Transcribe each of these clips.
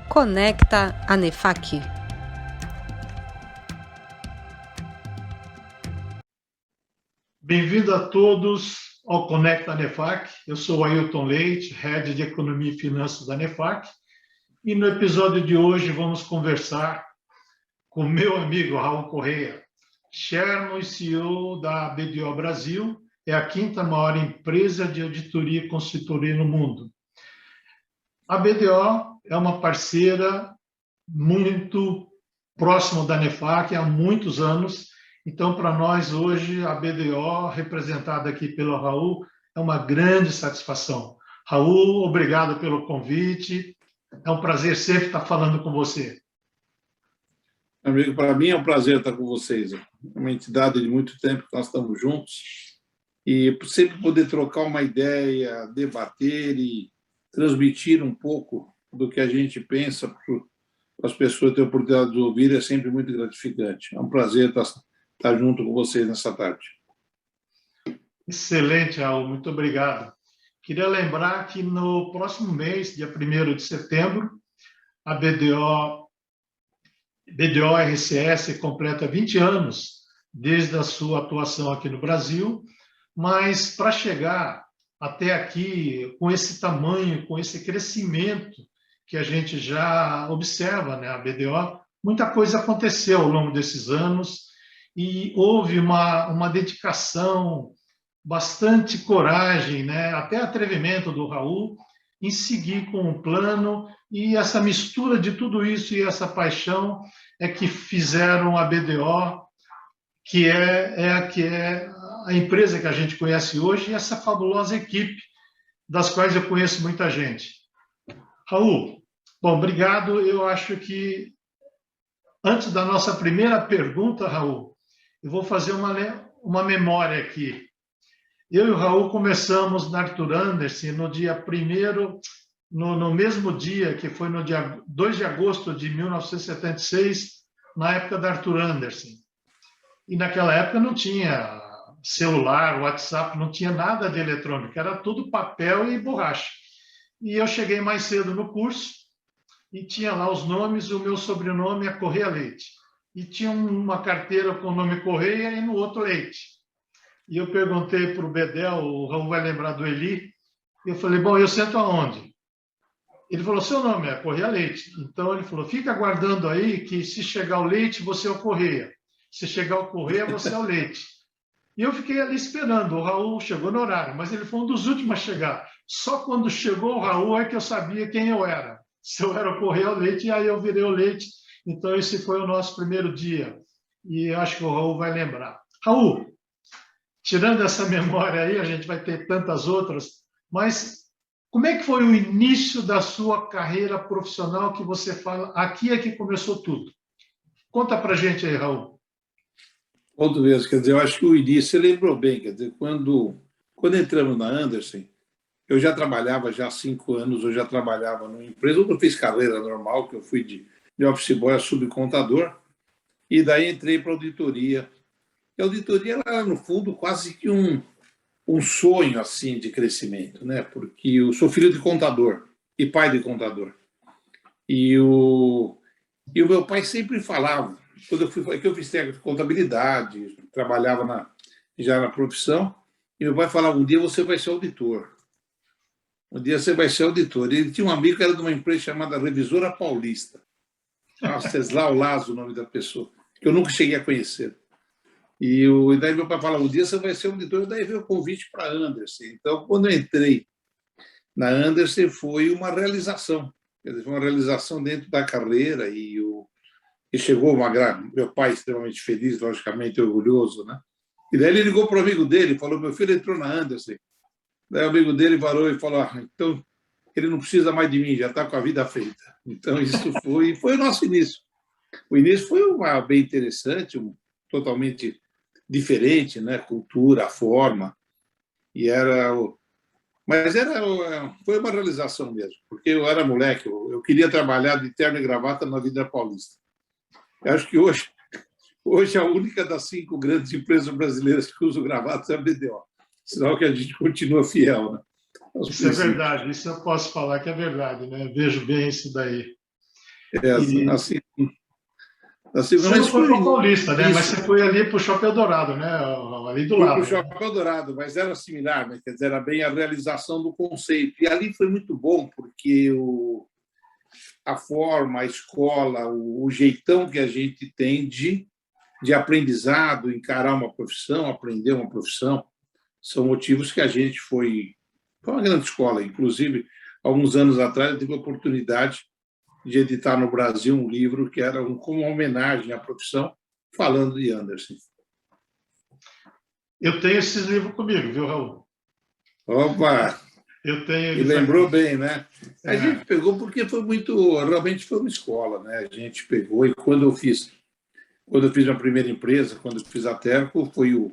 Conecta ANEFAC. Bem-vindo a todos ao Conecta ANEFAC. Eu sou o Ailton Leite, Head de Economia e Finanças da ANEFAC. E no episódio de hoje vamos conversar com meu amigo Raul Correia, Chairman e CEO da BDO Brasil, é a quinta maior empresa de auditoria e consultoria no mundo. A BDO é uma parceira muito próxima da ANEFAC há muitos anos. Então, para nós hoje, a BDO, representada aqui pelo Raul, é uma grande satisfação. Raul, obrigado pelo convite. É um prazer sempre estar falando com você. Amigo, para mim é um prazer estar com vocês. É uma entidade de muito tempo que nós estamos juntos e sempre poder trocar uma ideia, debater e transmitir um pouco do que a gente pensa para as pessoas terem a oportunidade de ouvir é sempre muito gratificante. É um prazer estar junto com vocês nessa tarde. Excelente, Raul. Muito obrigado. Queria lembrar que no próximo mês, dia 1º de setembro, a BDO RCS completa 20 anos desde a sua atuação aqui no Brasil, mas para chegar até aqui, com esse tamanho, com esse crescimento que a gente já observa, né, a BDO, muita coisa aconteceu ao longo desses anos e houve uma dedicação, bastante coragem, né, até atrevimento do Raul em seguir com o plano, e essa mistura de tudo isso e essa paixão é que fizeram a BDO, que é a empresa que a gente conhece hoje, e essa fabulosa equipe, das quais eu conheço muita gente. Raul, bom, obrigado. Eu acho que, antes da nossa primeira pergunta, Raul, eu vou fazer uma memória aqui. Eu e o Raul começamos na Arthur Andersen no dia 1º, no mesmo dia, que foi no dia 2 de agosto de 1976, na época da Arthur Andersen. E naquela época não tinha celular, WhatsApp, não tinha nada de eletrônico, era tudo papel e borracha. E eu cheguei mais cedo no curso e tinha lá os nomes, o meu sobrenome é Correia Leite. E tinha uma carteira com o nome Correia e no outro Leite. E eu perguntei para o Bedel, o Raul vai lembrar do Eli, e eu falei, bom, eu sento aonde? Ele falou, seu nome é Correia Leite. Então ele falou, fica aguardando aí que se chegar o Leite, você é o Correia. Se chegar o Correia, você é o Leite. E eu fiquei ali esperando, o Raul chegou no horário, mas ele foi um dos últimos a chegar. Só quando chegou o Raul é que eu sabia quem eu era. Se eu era o Correia ou o Leite, e aí eu virei o Leite. Então esse foi o nosso primeiro dia. E acho que o Raul vai lembrar. Raul, tirando essa memória aí, a gente vai ter tantas outras, mas como é que foi o início da sua carreira profissional que você fala, aqui é que começou tudo? Conta pra gente aí, Raul. Outro vez, quer dizer, eu acho que o início, você lembrou bem, quer dizer, quando entramos na Andersen, eu já trabalhava já há 5 anos, eu já trabalhava numa empresa, eu fiz carreira normal, que eu fui de office boy a subcontador, e daí entrei para a auditoria. E a auditoria era, no fundo, quase que um sonho assim de crescimento, né? Porque eu sou filho de contador e pai de contador. E o meu pai sempre falava, quando eu fiz técnico de contabilidade, trabalhava já na profissão, e meu pai falava, um dia você vai ser auditor. Um dia você vai ser auditor. E ele tinha um amigo que era de uma empresa chamada Revisora Paulista. Ceslau Lazo, o nome da pessoa, que eu nunca cheguei a conhecer. E daí meu pai falava, um dia você vai ser auditor, e daí veio o convite para a Andersen. Então, quando eu entrei na Andersen, foi uma realização. Quer dizer, foi uma realização dentro da carreira e chegou meu pai extremamente feliz, logicamente orgulhoso, né? E daí ele ligou para o amigo dele, falou, meu filho entrou na Andersen. Daí o amigo dele parou e falou, então ele não precisa mais de mim, já está com a vida feita. Então isso foi o nosso início. O início foi bem interessante, totalmente diferente, né? Cultura, a forma, mas foi uma realização mesmo, porque eu era moleque, eu queria trabalhar de terno e gravata na Vida Paulista. Eu acho que hoje a única das 5 grandes empresas brasileiras que usam gravatas é a BDO, sinal que a gente continua fiel, né? Isso é verdade, isso eu posso falar que é verdade, né? Vejo bem isso daí. É, E assim, você não mas foi foi para Paulista, né? Mas isso. você foi ali para o Shopping Eldorado, né? Ali do Fui para o lado, né? Shopping Eldorado, mas era similar, né? Quer dizer, era bem a realização do conceito. E ali foi muito bom, porque a forma, a escola, o jeitão que a gente tem de aprendizado, encarar uma profissão, aprender uma profissão, são motivos que a gente foi uma grande escola. Inclusive, alguns anos atrás, eu tive a oportunidade de editar no Brasil um livro que era como uma homenagem à profissão, falando de Anderson. Eu tenho esses livros comigo, viu, Raul? Opa! Eu tenho E eles aqui. lembrou bem, né? A É, gente pegou porque realmente foi uma escola, né? A gente pegou e quando eu fiz a primeira empresa, quando eu fiz a Terco, foi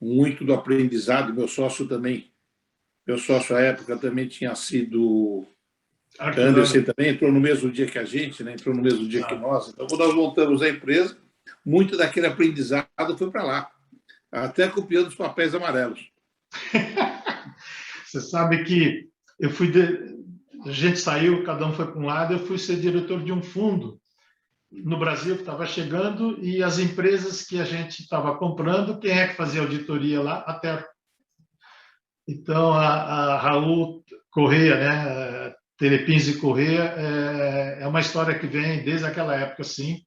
muito do aprendizado. Meu sócio à época também tinha sido Arthur, Anderson, também entrou no mesmo dia que a gente, né? Entrou no mesmo dia que nós. Então, quando nós montamos a empresa, muito daquele aprendizado foi para lá, até copiando os papéis amarelos. você sabe que eu fui a gente saiu, cada um foi para um lado, eu fui ser diretor de um fundo no Brasil que estava chegando e as empresas que a gente estava comprando, quem é que fazia auditoria lá? A Terra. Então, a Raul Correia, né? Telepins e Correia, é uma história que vem desde aquela época, sim,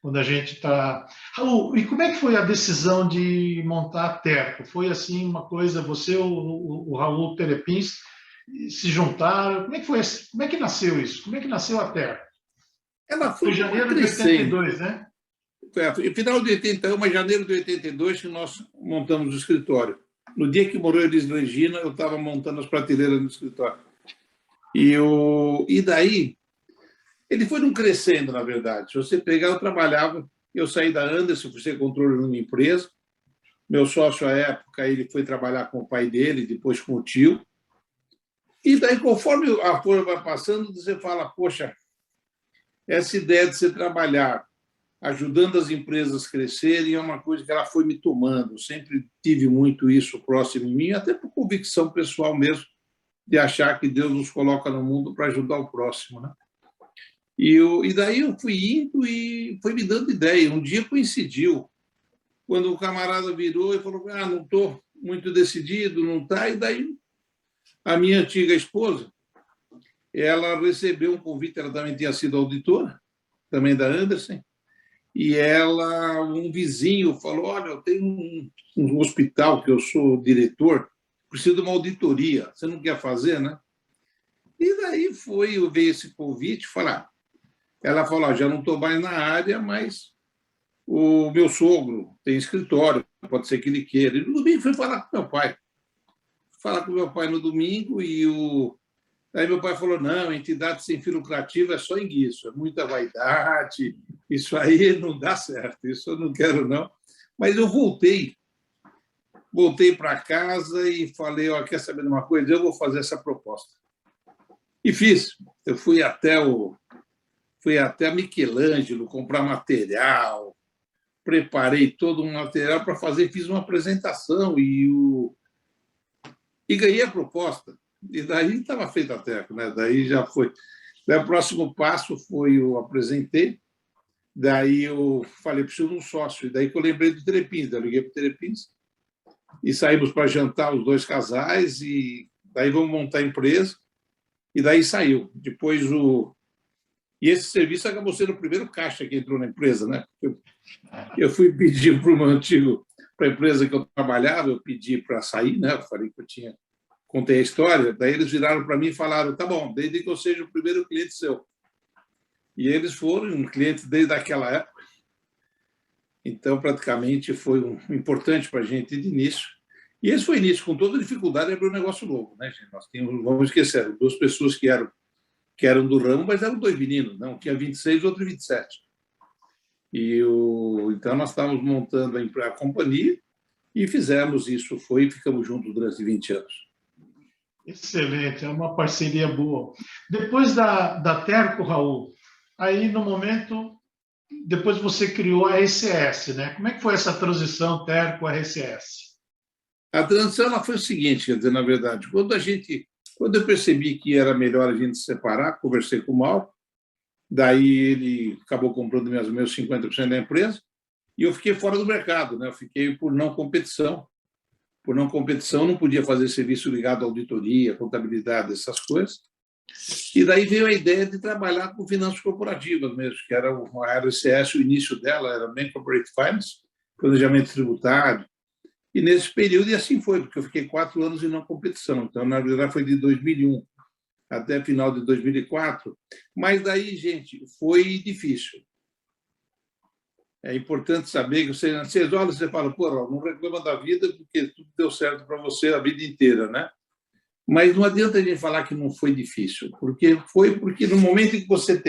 quando a gente está... Raul, e como é que foi a decisão de montar a Terco? Foi assim uma coisa, você, o Raul Telepins, se juntaram? Como é que foi? Como é que nasceu isso? Como é que nasceu a Terco? Ela Foi foi em uma janeiro de crescente. 82, né? Foi final de 81, mas janeiro de 82 que nós montamos o escritório. No dia que morreu Elis Regina, eu estava montando as prateleiras do escritório. E daí, ele foi num crescendo, na verdade. Se você pegar, eu saí da Anderson, fui ser controle numa empresa. Meu sócio, à época, ele foi trabalhar com o pai dele, depois com o tio. E daí, conforme a folha vai passando, você fala, poxa, essa ideia de você trabalhar ajudando as empresas a crescerem é uma coisa que ela foi me tomando. Eu sempre tive muito isso próximo de mim, até por convicção pessoal mesmo, de achar que Deus nos coloca no mundo para ajudar o próximo, né? E daí eu fui indo e foi me dando ideia. Um dia coincidiu, quando o camarada virou e falou, não estou muito decidido, não está. E daí a minha antiga esposa, ela recebeu um convite, ela também tinha sido auditora, também da Anderson, e um vizinho falou, olha, eu tenho um hospital que eu sou diretor, preciso de uma auditoria, você não quer fazer, né? E daí veio esse convite, ela falou, já não estou mais na área, mas o meu sogro tem escritório, pode ser que ele queira. E no domingo fui falar com meu pai. Falar com meu pai no domingo Aí meu pai falou, não, entidade sem fim lucrativo é só enguiço, é muita vaidade, isso aí não dá certo, isso eu não quero, não. Mas eu voltei para casa e falei, quer saber de uma coisa? Eu vou fazer essa proposta. E fiz. Eu fui até a Michelangelo comprar material, preparei todo um material para fazer, fiz uma apresentação e ganhei a proposta. E daí estava feita a Terco, né? Daí já foi. Daí, o próximo passo foi eu apresentei, daí eu falei, preciso de um sócio. E daí que eu lembrei do Telepins, eu liguei para o Telepins e saímos para jantar os dois casais e daí vamos montar a empresa. E daí saiu. Depois E esse serviço acabou sendo o primeiro caixa que entrou na empresa, né? Eu fui pedir para a empresa que eu trabalhava, eu pedi para sair, né? Eu falei que contei a história, daí eles viraram para mim e falaram, tá bom, desde que eu seja o primeiro cliente seu. E eles foram um cliente desde aquela época, então praticamente foi importante para a gente de início. E esse foi início, com toda dificuldade, abrir um negócio novo, né, gente? Nós tínhamos, vamos esquecer, duas pessoas que eram do ramo, mas eram dois meninos, não? Um tinha 26 e outro 27. Então nós estávamos montando a companhia e fizemos isso, ficamos juntos durante 20 anos. Excelente, é uma parceria boa. Depois da Terco, Raul, aí no momento, depois você criou a RCS, né? Como é que foi essa transição Terco-RCS? A transição ela foi o seguinte, quer dizer, na verdade, quando eu percebi que era melhor a gente se separar, conversei com o Mauro, Daí ele acabou comprando meus 50% da empresa e eu fiquei fora do mercado, né? Eu fiquei por não competição. Por não competição, não podia fazer serviço ligado à auditoria, contabilidade, essas coisas. E daí veio a ideia de trabalhar com finanças corporativas mesmo, que era a RCS, o início dela era Bank Corporate Finance, planejamento tributário. E nesse período, e assim foi, porque eu fiquei 4 anos em não competição. Então, na verdade, foi de 2001 até final de 2004. Mas daí, gente, foi difícil. É importante saber que vocês olham e você fala, pô, não reclama da vida porque tudo deu certo para você a vida inteira, né? Mas não adianta a gente falar que não foi difícil, porque no momento em que você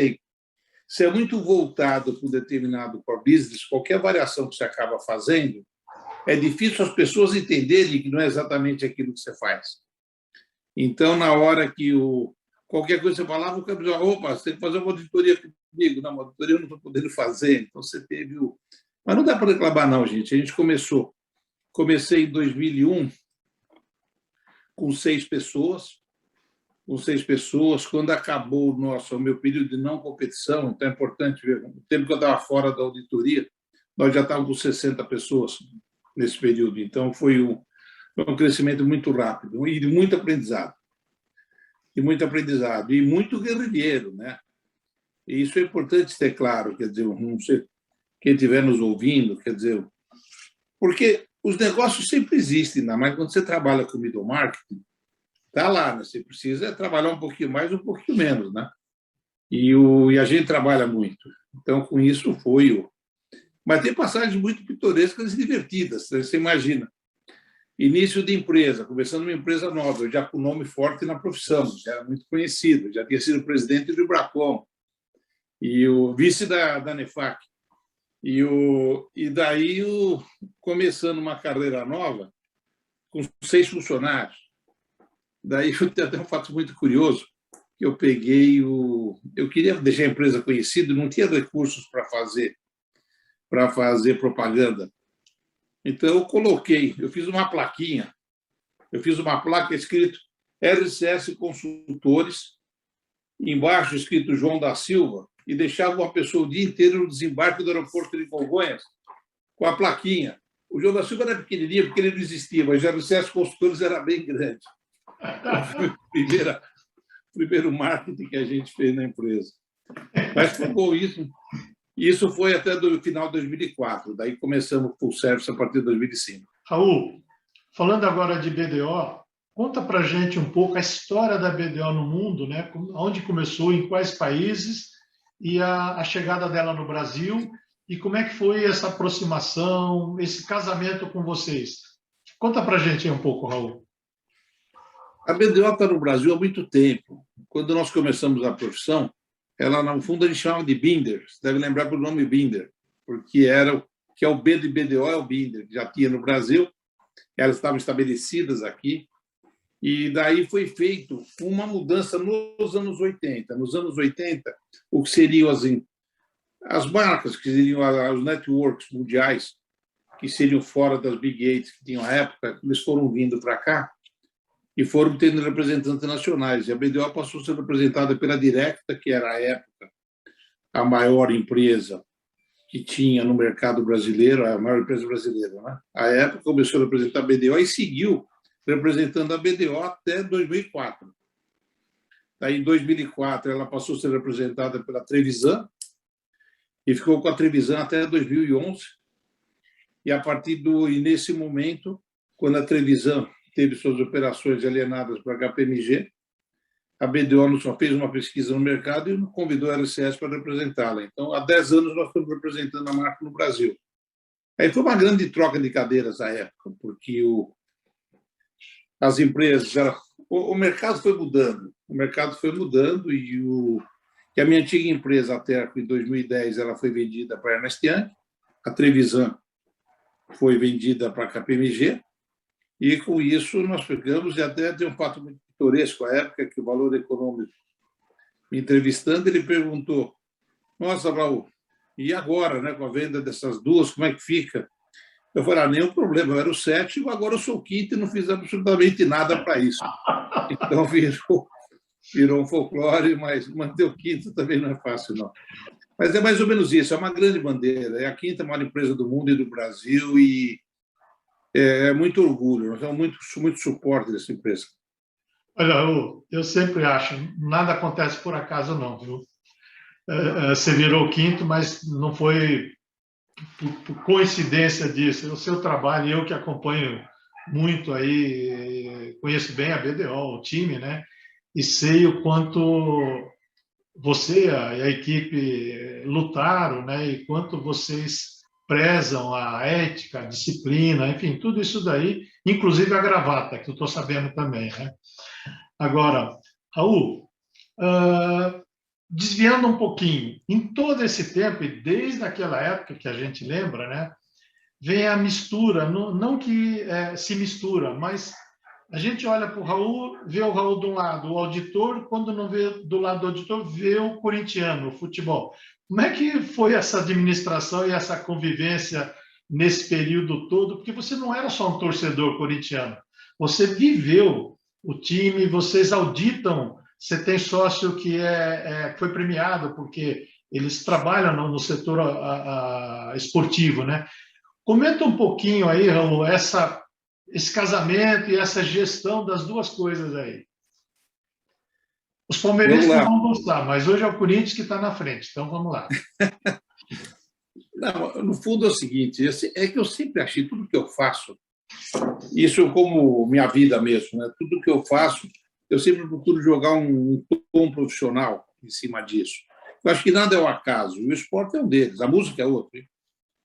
é muito voltado para um determinado core business, qualquer variação que você acaba fazendo, é difícil as pessoas entenderem que não é exatamente aquilo que você faz. Então, na hora que qualquer coisa que você falava, o cara dizia, opa, você tem que fazer uma auditoria comigo. Não, uma auditoria eu não estou podendo fazer. Então, você teve Mas não dá para reclamar, não, gente. A gente comecei em 2001 com 6 pessoas. Quando acabou o meu período de não competição, então é importante ver, o tempo que eu estava fora da auditoria, nós já estávamos com 60 pessoas nesse período. Então, foi um crescimento muito rápido e de muito aprendizado. E muito guerrilheiro, né? E isso é importante ter claro, quer dizer, não sei, quem estiver nos ouvindo, quer dizer, porque os negócios sempre existem, ainda mais quando você trabalha com middle marketing, está lá, né? Você precisa trabalhar um pouquinho mais, um pouquinho menos, né? E a gente trabalha muito. Então, com isso foi Mas tem passagens muito pitorescas e divertidas, você imagina. Início de empresa, começando uma empresa nova, eu já com nome forte na profissão, já era muito conhecido, já tinha sido presidente do Ibracom e o vice da Nefac. E daí, começando uma carreira nova, com 6 funcionários. Daí eu tenho até um fato muito curioso, que eu peguei eu queria deixar a empresa conhecida, não tinha recursos para fazer propaganda. Então, eu fiz uma plaquinha, escrito RCS Consultores, embaixo escrito João da Silva, e deixava uma pessoa o dia inteiro no desembarque do aeroporto de Congonhas com a plaquinha. O João da Silva era pequenininho, porque ele não existia, mas o RCS Consultores era bem grande. Foi o primeiro marketing que a gente fez na empresa. Mas foi bom isso. Isso foi até o final de 2004. Daí começamos full service a partir de 2005. Raul, falando agora de BDO, conta para a gente um pouco a história da BDO no mundo, né? Onde começou, em quais países, e a chegada dela no Brasil, e como é que foi essa aproximação, esse casamento com vocês. Conta para a gente um pouco, Raul. A BDO está no Brasil há muito tempo. Quando nós começamos a profissão, ela, no fundo, a gente chamava de Binder. Você deve lembrar pelo nome Binder, porque que é o B de BDO, é o Binder, que já tinha no Brasil. Elas estavam estabelecidas aqui. E daí foi feito uma mudança nos anos 80. Nos anos 80, o que seriam as marcas, que seriam os networks mundiais, que seriam fora das Big Eight que tinham à época, eles foram vindo para cá e foram tendo representantes nacionais. E a BDO passou a ser representada pela Directa, que era, à época, a maior empresa que tinha no mercado brasileiro, a maior empresa brasileira, né? À época, começou a representar a BDO e seguiu representando a BDO até 2004. Daí, em 2004, ela passou a ser representada pela Trevisan e ficou com a Trevisan até 2011. E nesse momento, quando a Trevisan teve suas operações alienadas para a KPMG, a BDO só fez uma pesquisa no mercado e convidou a RCS para representá-la. Então, há 10 anos, nós estamos representando a marca no Brasil. Aí foi uma grande troca de cadeiras à época, porque as empresas, o mercado foi mudando. E a minha antiga empresa, a Terco, em 2010, ela foi vendida para a Ernst Young, a Trevisan foi vendida para a KPMG, e com isso nós pegamos, e até tem um fato muito pitoresco à época, que o Valor Econômico, me entrevistando, ele perguntou, nossa, Raul, e agora, né, com a venda dessas duas, como é que fica? Eu falei, nenhum problema, eu era o 7º, agora eu sou o 5º e não fiz absolutamente nada para isso. Então, virou um folclore, mas manter o quinto também não é fácil, não. Mas é mais ou menos isso, é uma grande bandeira. É a quinta maior empresa do mundo e do Brasil e é muito orgulho, nós temos muito suporte dessa empresa. Olha, eu sempre acho, nada acontece por acaso não, viu? Você virou o quinto, mas não foi por coincidência disso. É o seu trabalho, eu que acompanho muito aí, conheço bem a BDO, o time, né? E sei o quanto você e a equipe lutaram, né? E quanto vocês prezam a ética, a disciplina, enfim, tudo isso daí, inclusive a gravata, que eu estou sabendo também, né? Agora, Raul, desviando um pouquinho, em todo esse tempo, e desde aquela época que a gente lembra, né, vem a mistura, não que se mistura, mas a gente olha para o Raul, vê o Raul de um lado, o auditor, quando não vê do lado do auditor, vê o corintiano, o futebol. Como é que foi essa administração e essa convivência nesse período todo? Porque você não era só um torcedor corintiano, você viveu o time, vocês auditam, você tem sócio que foi premiado porque eles trabalham no setor esportivo, né? Comenta um pouquinho aí, Raul, esse casamento e essa gestão das duas coisas aí. Os Vamos palmeirenses não lá. vão gostar, mas hoje é o Corinthians que está na frente, então vamos lá. Não, no fundo é o seguinte, é que eu sempre achei tudo que eu faço, isso como minha vida mesmo, né? Tudo que eu faço, eu sempre procuro jogar um tom profissional em cima disso. Eu acho que nada é o acaso, o esporte é um deles, a música é outro, hein?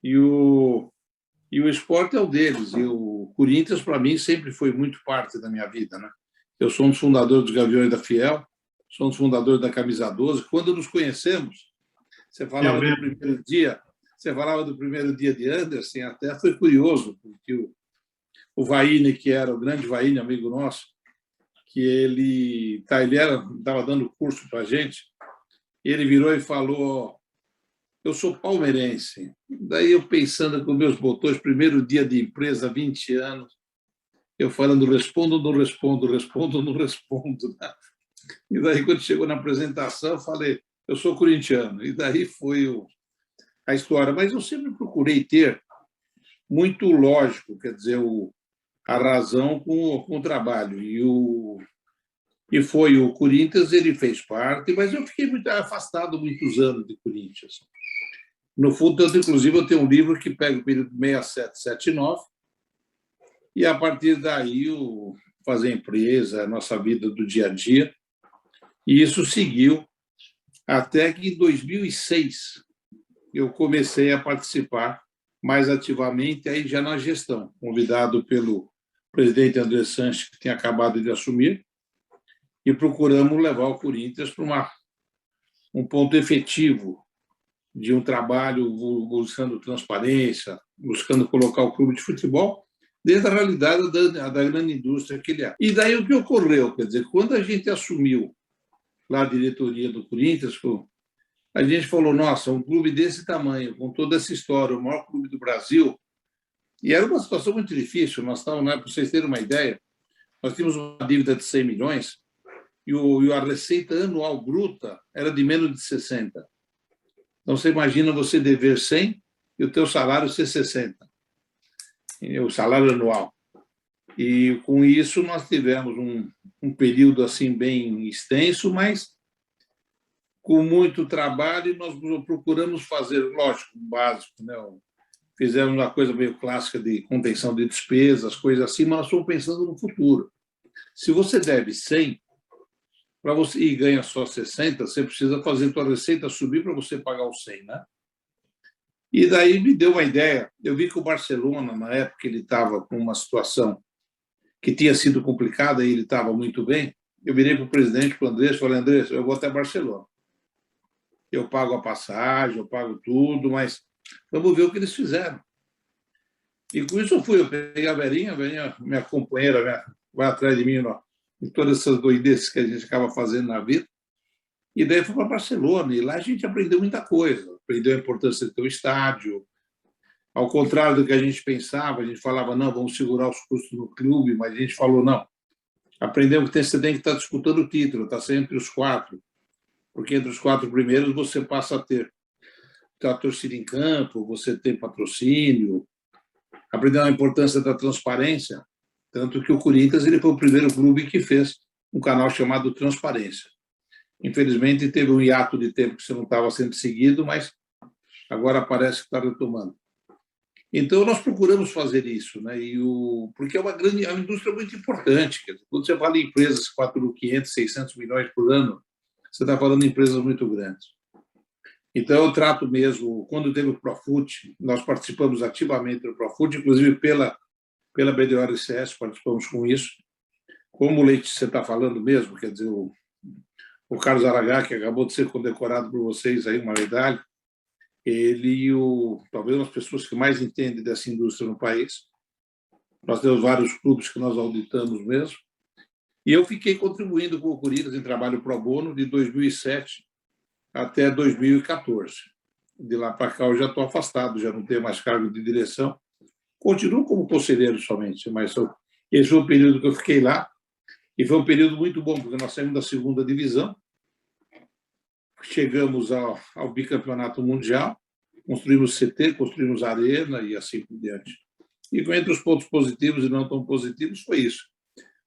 E o esporte é um deles, e o Corinthians, para mim, sempre foi muito parte da minha vida, né? Eu sou um dos fundadores dos Gaviões da Fiel, sou um dos fundadores da Camisa 12. Quando nos conhecemos, você falava do primeiro dia, de Anderson, até foi curioso, porque o Vaine, que era o grande Vaine, amigo nosso, que ele estava dando curso para a gente, ele virou e falou: eu sou palmeirense. Daí eu pensando com meus botões, primeiro dia de empresa, 20 anos, eu falando, respondo, não respondo, respondo, não respondo. E daí, quando chegou na apresentação, eu falei, eu sou corintiano. E daí foi a história. Mas eu sempre procurei ter muito lógico, quer dizer, a razão com o trabalho. E foi o Corinthians, ele fez parte, mas eu fiquei muito afastado muitos anos de Corinthians. No fundo, inclusive, eu tenho um livro que pega o período 67, 79, e a partir daí fazer empresa, a nossa vida do dia a dia. E isso seguiu até que em 2006 eu comecei a participar mais ativamente, aí já na gestão, convidado pelo presidente André Sanches, que tinha acabado de assumir, e procuramos levar o Corinthians para um ponto efetivo de um trabalho buscando transparência, buscando colocar o clube de futebol dentro da realidade da grande indústria que ele é. E daí o que ocorreu? Quer dizer, quando a gente assumiu lá a diretoria do Corinthians, a gente falou, nossa, um clube desse tamanho, com toda essa história, o maior clube do Brasil, e era uma situação muito difícil, nós estávamos, para vocês terem uma ideia, nós tínhamos uma dívida de 100 milhões e a receita anual bruta era de menos de 60. Então, você imagina você dever 100 e o teu salário ser 60, o salário anual. E, com isso, nós tivemos um período assim bem extenso, mas com muito trabalho, e nós procuramos fazer, lógico, o básico, né? Fizemos uma coisa meio clássica de contenção de despesas, coisas assim, mas nós estamos pensando no futuro. Se você deve 100 para você e ganha só 60, você precisa fazer a sua receita subir para você pagar os 100, né? E daí me deu uma ideia. Eu vi que o Barcelona, na época, ele estava com uma situação que tinha sido complicada e ele estava muito bem. Eu virei para o presidente, para o Andrés, falei, Andrés, eu vou até Barcelona. Eu pago a passagem, eu pago tudo, mas vamos ver o que eles fizeram. E com isso eu peguei a Verinha, minha companheira, vai atrás de mim, em todas essas doidezas que a gente acaba fazendo na vida. E daí fui para Barcelona, e lá a gente aprendeu muita coisa. Aprendeu a importância de ter o estádio. Ao contrário do que a gente pensava, a gente falava, não, vamos segurar os custos no clube, mas a gente falou, não, Aprendemos que você tem que estar disputando o título, está sempre entre os 4, porque entre os 4 primeiros você passa a ter a torcida em campo, você tem patrocínio. Aprendeu a importância da transparência, tanto que o Corinthians ele foi o primeiro clube que fez um canal chamado Transparência. Infelizmente, teve um hiato de tempo que você não estava sendo seguido, mas agora parece que está retomando. Então, nós procuramos fazer isso, né? Porque é uma indústria muito importante. Quer dizer, quando você fala em empresas que faturam 500, 600 milhões por ano, você está falando de empresas muito grandes. Então, eu trato mesmo, quando teve o Profut, nós participamos ativamente do Profut, inclusive pela BDO-RCS, participamos com isso. Como o Leite você está falando mesmo, quer dizer, o Carlos Aragá, que acabou de ser condecorado por vocês aí, uma medalha, ele talvez uma das pessoas que mais entende dessa indústria no país. Nós temos vários clubes que nós auditamos mesmo. E eu fiquei contribuindo com o Corinthians em trabalho pro bono de 2007 até 2014. De lá para cá eu já estou afastado, já não tenho mais cargo de direção. Continuo como conselheiro somente, mas esse foi o período que eu fiquei lá. E foi um período muito bom, porque nós saímos da segunda divisão, chegamos ao bicampeonato mundial, construímos CT, construímos arena e assim por diante. E entre os pontos positivos e não tão positivos foi isso.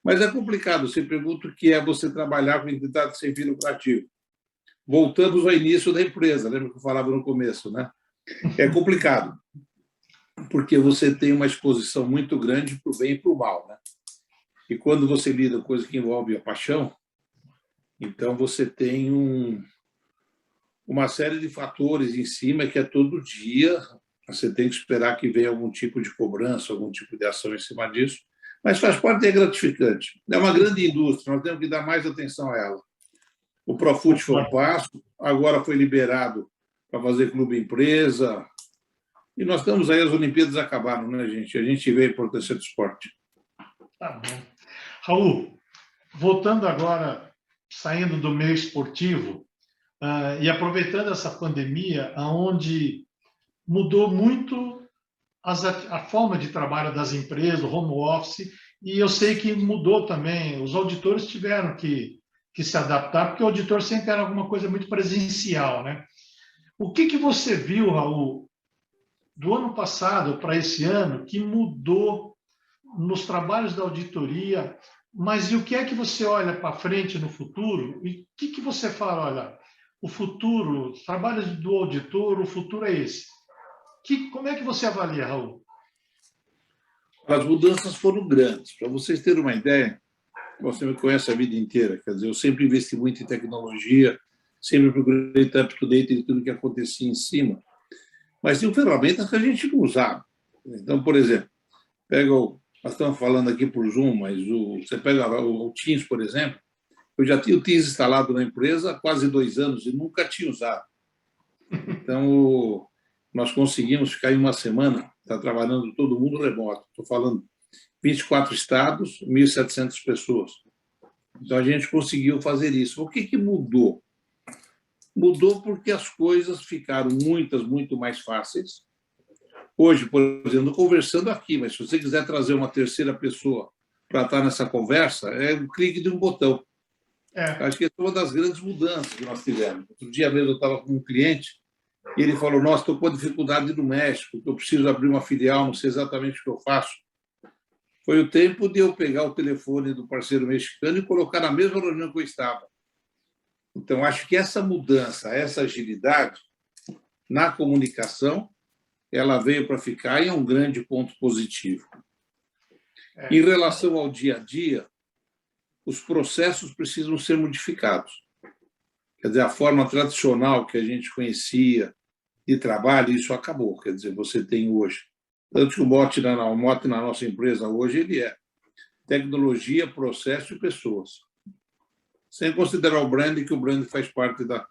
Mas é complicado, você pergunta o que é você trabalhar com entidade sem fim lucrativo. Voltamos ao início da empresa, lembra que eu falava no começo, né? É complicado, porque você tem uma exposição muito grande para o bem e para o mal, né? E quando você lida com coisa que envolve a paixão, então você tem uma série de fatores em cima que é todo dia, você tem que esperar que venha algum tipo de cobrança, algum tipo de ação em cima disso, mas faz parte e é gratificante. É uma grande indústria, nós temos que dar mais atenção a ela. O Profut foi um passo, agora foi liberado para fazer clube empresa, e nós estamos aí, as Olimpíadas acabaram, né, gente? A gente vê a importância do esporte. Tá bom. Raul, voltando agora, saindo do meio esportivo, e aproveitando essa pandemia, onde mudou muito a forma de trabalho das empresas, o home office, e eu sei que mudou também, os auditores tiveram que se adaptar, porque o auditor sempre era alguma coisa muito presencial, né? O que você viu, Raul, do ano passado para esse ano, que mudou nos trabalhos da auditoria, mas e o que é que você olha para frente no futuro? E o que você fala, olha, o futuro, os trabalhos do auditor, o futuro é esse. Como é que você avalia, Raul? As mudanças foram grandes. Para vocês terem uma ideia, você me conhece a vida inteira, quer dizer, eu sempre investi muito em tecnologia, sempre procurei estar up-to-date de tudo que acontecia em cima, mas tinham ferramentas que a gente não usava. Então, por exemplo, nós estamos falando aqui por Zoom, mas você pega o Teams, por exemplo, eu já tinha o Teams instalado na empresa há quase 2 anos e nunca tinha usado. Então, nós conseguimos ficar em uma semana, está trabalhando todo mundo remoto. Estou falando 24 estados, 1.700 pessoas. Então, a gente conseguiu fazer isso. O que mudou? Mudou porque as coisas ficaram muito mais fáceis. Hoje, por exemplo, conversando aqui, mas se você quiser trazer uma terceira pessoa para estar nessa conversa, é um clique de um botão. Acho que é uma das grandes mudanças que nós tivemos. Outro dia mesmo eu estava com um cliente e ele falou, nossa, estou com dificuldade no México, eu preciso abrir uma filial, não sei exatamente o que eu faço. Foi o tempo de eu pegar o telefone do parceiro mexicano e colocar na mesma reunião que eu estava. Então, acho que essa mudança, essa agilidade na comunicação, ela veio para ficar e é um grande ponto positivo. Em relação ao dia a dia, os processos precisam ser modificados. Quer dizer, a forma tradicional que a gente conhecia de trabalho, isso acabou. Quer dizer, você tem hoje. Tanto que o mote na nossa empresa hoje, ele é tecnologia, processo e pessoas. Sem considerar o brand, que o brand faz parte da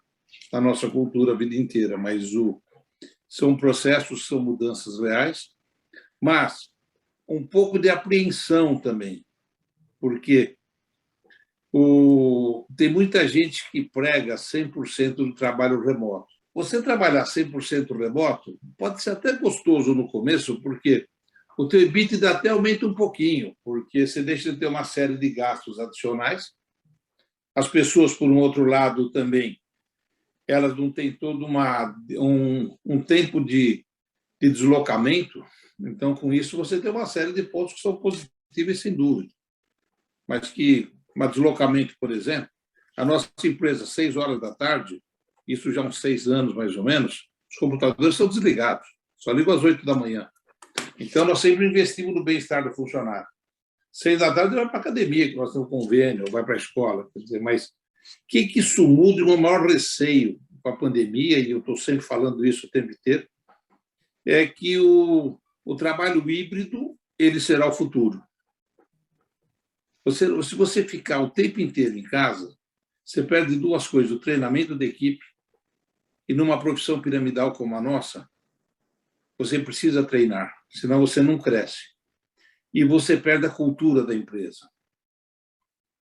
nossa cultura a vida inteira, mas são processos, são mudanças reais, mas um pouco de apreensão também, porque tem muita gente que prega 100% do trabalho remoto. Você trabalhar 100% remoto pode ser até gostoso no começo, porque o teu EBITDA até aumenta um pouquinho, porque você deixa de ter uma série de gastos adicionais. As pessoas, por um outro lado, também, elas não têm todo um tempo de deslocamento. Então, com isso, você tem uma série de pontos que são positivos, sem dúvida. Mas que, um deslocamento, por exemplo, a nossa empresa, 6 horas da tarde, isso já há uns 6 anos, mais ou menos, os computadores são desligados, só ligam às 8 da manhã. Então, nós sempre investimos no bem-estar do funcionário. 6 da tarde, ele vai para a academia, que nós temos convênio, ou vai para a escola. Quer dizer, mas o que isso muda? O maior receio com a pandemia, e eu estou sempre falando isso o tempo inteiro, é que o trabalho híbrido ele será o futuro. Se você ficar o tempo inteiro em casa, você perde 2 coisas: o treinamento da equipe, e numa profissão piramidal como a nossa, você precisa treinar, senão você não cresce. E você perde a cultura da empresa.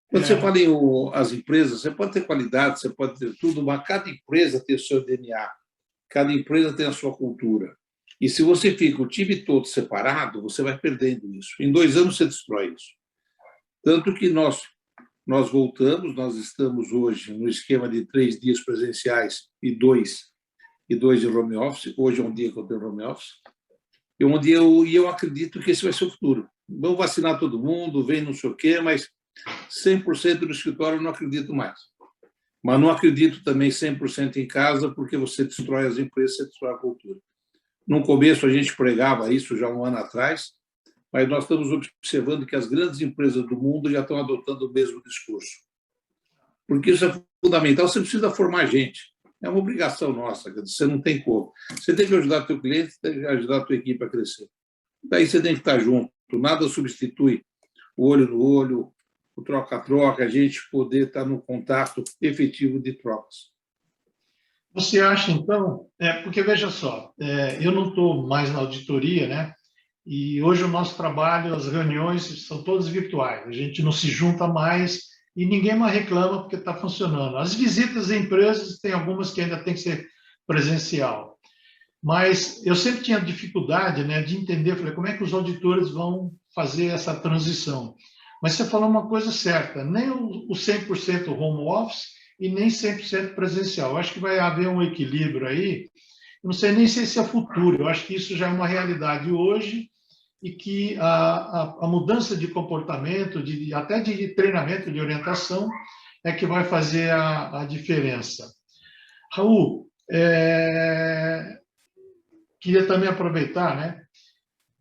Quando você fala em as empresas, você pode ter qualidade, você pode ter tudo, mas cada empresa tem o seu DNA, cada empresa tem a sua cultura. E se você fica o time todo separado, você vai perdendo isso. Em 2 anos você destrói isso. Tanto que nós voltamos, nós estamos hoje no esquema de 3 dias presenciais e 2 de home office. Hoje é um dia que eu tenho home office. E eu acredito que esse vai ser o futuro. Vão vacinar todo mundo, vem não sei o quê, mas 100% do escritório eu não acredito mais. Mas não acredito também 100% em casa, porque você destrói as empresas, você destrói a cultura. No começo, a gente pregava isso já 1 ano atrás, mas nós estamos observando que as grandes empresas do mundo já estão adotando o mesmo discurso. Porque isso é fundamental, você precisa formar gente. É uma obrigação nossa, você não tem como. Você tem que ajudar o teu cliente, tem que ajudar a tua equipe a crescer. Daí você tem que estar junto. Nada substitui o olho no olho, o troca-troca, a gente poder estar no contato efetivo de trocas. Você acha, então, porque veja só, eu não estou mais na auditoria, né? E hoje o nosso trabalho, as reuniões são todas virtuais, a gente não se junta mais e ninguém mais reclama porque está funcionando. As visitas a empresas, tem algumas que ainda tem que ser presencial, mas eu sempre tinha dificuldade, né, de entender, falei, como é que os auditores vão fazer essa transição? Mas você falou uma coisa certa, nem o 100% home office e nem 100% presencial. Eu acho que vai haver um equilíbrio aí. Eu não sei nem se esse é o futuro, eu acho que isso já é uma realidade hoje e que a mudança de comportamento, até de treinamento, de orientação, é que vai fazer a diferença. Raul, queria também aproveitar, né?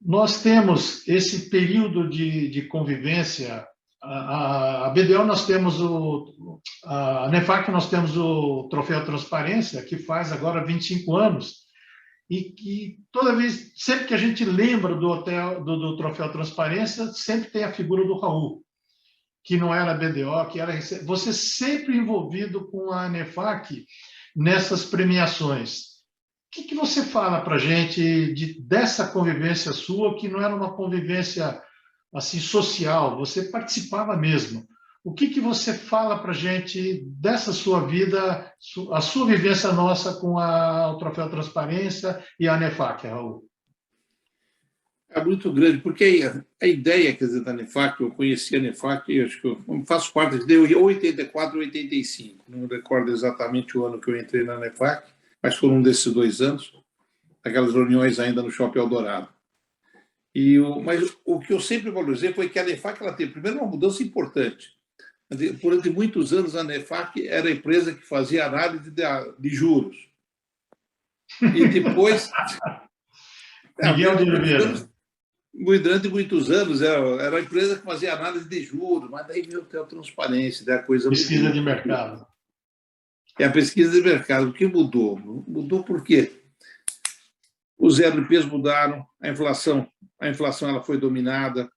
Nós temos esse período de convivência. A BDO nós temos a Nefac nós temos o Troféu Transparência, que faz agora 25 anos, e que toda vez, sempre que a gente lembra do Troféu Transparência, sempre tem a figura do Raul, que não era BDO, que era você sempre envolvido com a Nefac nessas premiações. O que você fala para a gente dessa convivência sua, que não era uma convivência assim social, você participava mesmo? O que você fala para a gente dessa sua vida, a sua vivência nossa com o Troféu Transparência e a Nefac, Raul? É muito grande, porque a ideia, quer dizer, da Nefac, eu conheci a Nefac, eu acho que eu faço parte de 84 ou 85, não recordo exatamente o ano que eu entrei na Nefac, mas foram um desses 2 anos, aquelas reuniões ainda no Shopping Eldorado. Mas o que eu sempre valorizei foi que a Nefac ela teve, primeiro, uma mudança importante. Durante muitos anos, a Nefac era a empresa que fazia análise de juros. E depois... Miguel de Oliveira. Durante muitos anos, era a empresa que fazia análise de juros, mas daí veio a transparência, daí a coisa pesquisa mudou. De mercado. É a pesquisa de mercado. O que mudou? Mudou por quê? Os RPs mudaram, a inflação ela foi dominada,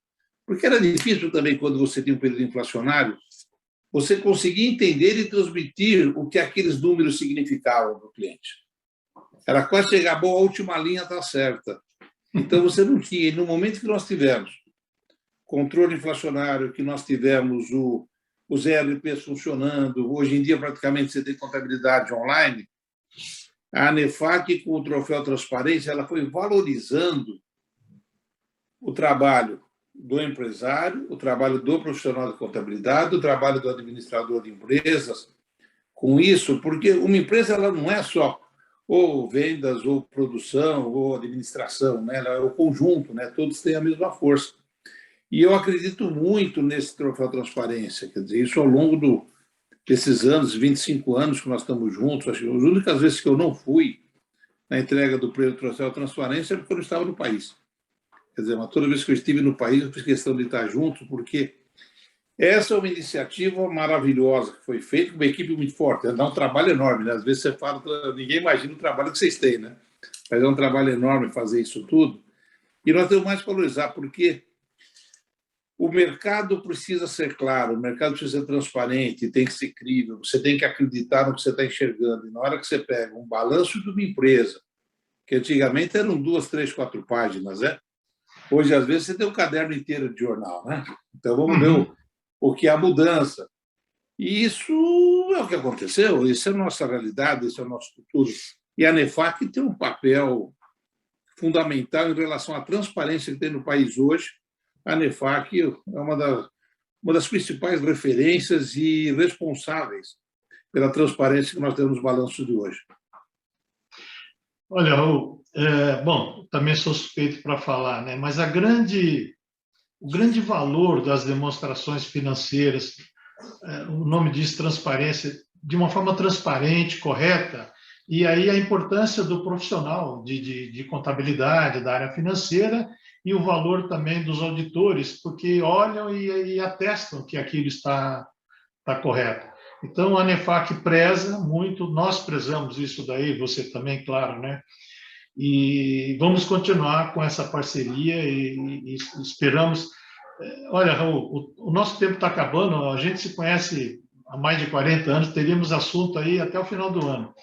porque era difícil também, quando você tinha um período inflacionário, você conseguir entender e transmitir o que aqueles números significavam para o cliente. Era quase chegar, bom, a última linha está certa. Então, você não tinha. E no momento que nós tivemos controle inflacionário, que nós tivemos os ERPs funcionando, hoje em dia, praticamente, você tem contabilidade online, a Nefac, com o Troféu Transparência, ela foi valorizando o trabalho do empresário, o trabalho do profissional de contabilidade, o trabalho do administrador de empresas, com isso, porque uma empresa ela não é só ou vendas, ou produção, ou administração, né? Ela é o conjunto, né? Todos têm a mesma força. E eu acredito muito nesse troféu transparência, quer dizer, isso ao longo desses anos, 25 anos que nós estamos juntos, acho que as únicas vezes que eu não fui na entrega do prêmio troféu transparência é porque eu não estava no país. Quer dizer, mas toda vez que eu estive no país, eu fiz questão de estar junto, porque essa é uma iniciativa maravilhosa que foi feita com uma equipe muito forte. Dá um trabalho enorme, né? Às vezes você fala, ninguém imagina o trabalho que vocês têm, né? Mas é um trabalho enorme fazer isso tudo. E nós temos mais que valorizar, porque o mercado precisa ser claro, o mercado precisa ser transparente, tem que ser crível, você tem que acreditar no que você está enxergando. E na hora que você pega um balanço de uma empresa, que antigamente eram 2, 3, 4 páginas, né? Hoje, às vezes, você tem um caderno inteiro de jornal, né? Então, vamos ver o que é a mudança. E isso é o que aconteceu, isso é a nossa realidade, isso é o nosso futuro. E a ANEFAC tem um papel fundamental em relação à transparência que tem no país hoje. A ANEFAC é uma das principais referências e responsáveis pela transparência que nós temos nos balanços de hoje. Olha, Raul, bom, também sou suspeito para falar, né? Mas o grande valor das demonstrações financeiras, o nome diz transparência, de uma forma transparente, correta, e aí a importância do profissional de contabilidade, da área financeira, e o valor também dos auditores, porque olham e atestam que aquilo está correto. Então, a ANEFAC preza muito, nós prezamos isso daí, você também, claro, né? E vamos continuar com essa parceria e esperamos. Olha, Raul, o nosso tempo está acabando, a gente se conhece há mais de 40 anos, teríamos assunto aí até o final do ano.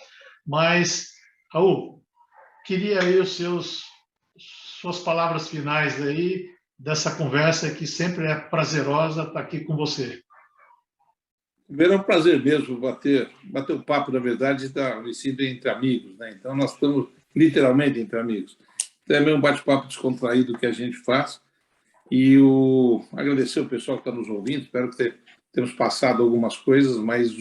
Mas, Raul, queria aí suas palavras finais aí dessa conversa que sempre é prazerosa estar aqui com você. Primeiro, é um prazer mesmo bater o papo, na verdade, está sido entre amigos, né? Então, nós estamos literalmente entre amigos. Então, é mesmo um bate-papo descontraído que a gente faz. E agradecer o pessoal que está nos ouvindo, espero que tenhamos passado algumas coisas, mas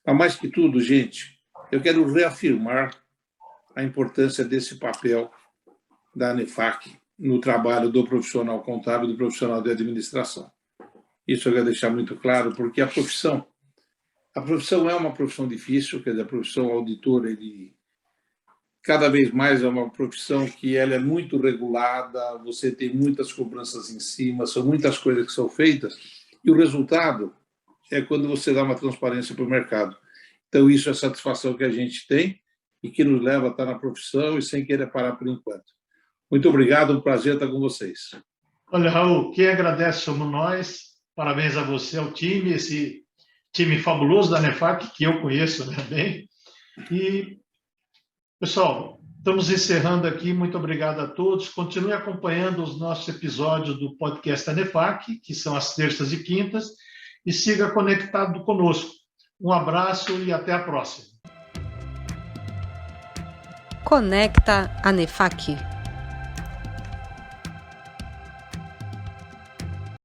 mais que tudo, gente, eu quero reafirmar a importância desse papel da ANEFAC no trabalho do profissional contábil e do profissional de administração. Isso eu quero deixar muito claro, porque a profissão é uma profissão difícil, quer dizer, a profissão auditora, cada vez mais é uma profissão que ela é muito regulada, você tem muitas cobranças em cima, são muitas coisas que são feitas, e o resultado é quando você dá uma transparência para o mercado. Então, isso é a satisfação que a gente tem e que nos leva a estar na profissão e sem querer parar por enquanto. Muito obrigado, um prazer estar com vocês. Olha, Raul, quem agradece somos nós. Parabéns a você, ao time, esse time fabuloso da ANEFAC, que eu conheço, né, bem. E, pessoal, estamos encerrando aqui. Muito obrigado a todos. Continue acompanhando os nossos episódios do podcast ANEFAC, que são às terças e quintas, e siga conectado conosco. Um abraço e até a próxima. Conecta ANEFAC.